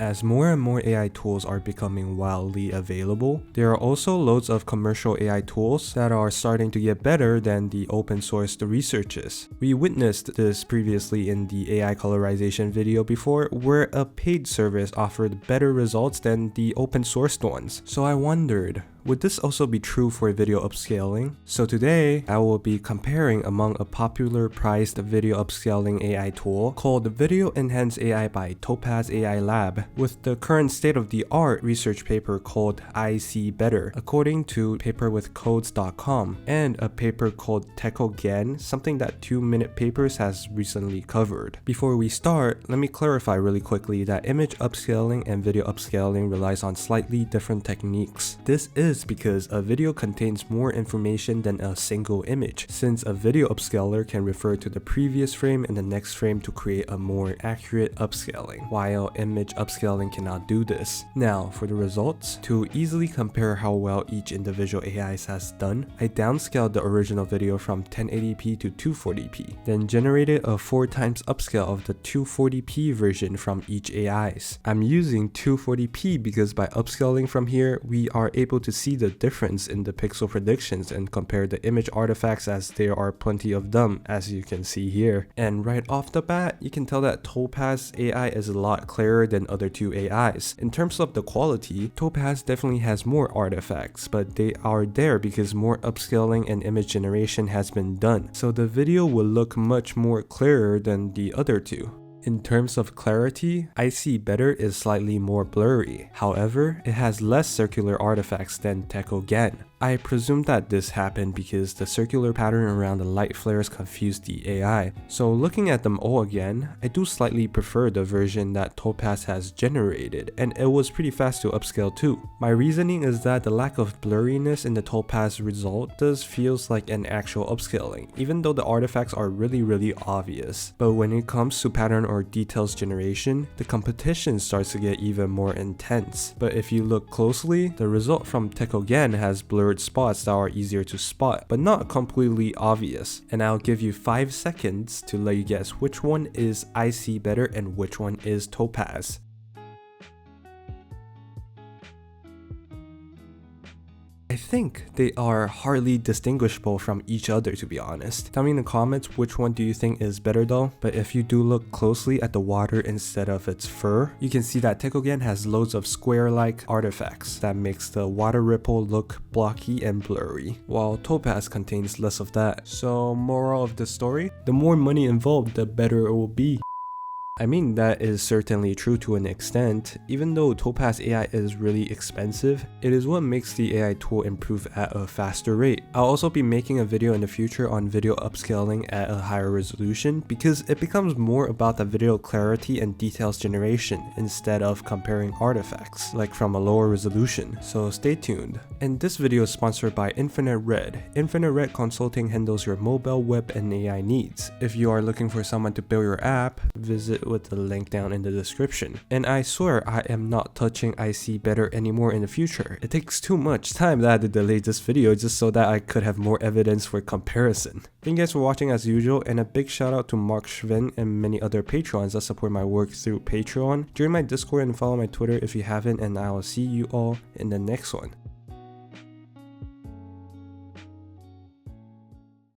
As more and more AI tools are becoming wildly available, there are also loads of commercial AI tools that are starting to get better than the open source researches. We witnessed this previously in the AI colorization video before, where a paid service offered better results than the open sourced ones. So I wondered, would this also be true for video upscaling? So today, I will be comparing among a popular priced video upscaling AI tool called Video Enhanced AI by Topaz AI Lab with the current state-of-the-art research paper called iSeeBetter, according to paperwithcodes.com, and a paper called TecoGAN, something that 2-Minute Papers has recently covered. Before we start, let me clarify really quickly that image upscaling and video upscaling relies on slightly different techniques. This is because a video contains more information than a single image, since a video upscaler can refer to the previous frame and the next frame to create a more accurate upscaling, while image upscaling cannot do this. Now, for the results, to easily compare how well each individual AI has done, I downscaled the original video from 1080p to 240p, then generated a 4 times upscale of the 240p version from each AIs. I'm using 240p because by upscaling from here, we are able to see the difference in the pixel predictions and compare the image artifacts, as there are plenty of them, as you can see here. And right off the bat, you can tell that Topaz AI is a lot clearer than other two AIs. In terms of the quality, Topaz definitely has more artifacts, but they are there because more upscaling and image generation has been done, so the video will look much more clearer than the other two. In terms of clarity, iSeeBetter is slightly more blurry. However, it has less circular artifacts than TecoGAN. I presume that this happened because the circular pattern around the light flares confused the AI. So looking at them all again, I do slightly prefer the version that Topaz has generated, and it was pretty fast to upscale too. My reasoning is that the lack of blurriness in the Topaz result does feels like an actual upscaling, even though the artifacts are really obvious. But when it comes to pattern or details generation, the competition starts to get even more intense. But if you look closely, the result from TecoGAN has blurred spots that are easier to spot, but not completely obvious. And I'll give you 5 seconds to let you guess which one is iSeeBetter and which one is Topaz. I think they are hardly distinguishable from each other, to be honest. Tell me in the comments which one do you think is better though. But if you do look closely at the water instead of its fur, you can see that TecoGAN has loads of square-like artifacts that makes the water ripple look blocky and blurry, while Topaz contains less of that. So moral of the story, the more money involved, the better it will be. I mean, that is certainly true to an extent. Even though Topaz AI is really expensive, it is what makes the AI tool improve at a faster rate. I'll also be making a video in the future on video upscaling at a higher resolution because it becomes more about the video clarity and details generation instead of comparing artifacts, like from a lower resolution, so stay tuned. And this video is sponsored by Infinite Red. Infinite Red Consulting handles your mobile, web, and AI needs. If you are looking for someone to build your app, visit with the link down in the description. And I swear I am not touching iSeeBetter anymore in the future. It takes too much time that I had to delay this video just so that I could have more evidence for comparison. Thank you guys for watching as usual, and a big shout out to Marc, Schwyn, and many other patrons that support my work through Patreon. Join my Discord and follow my Twitter if you haven't, and I will see you all in the next one.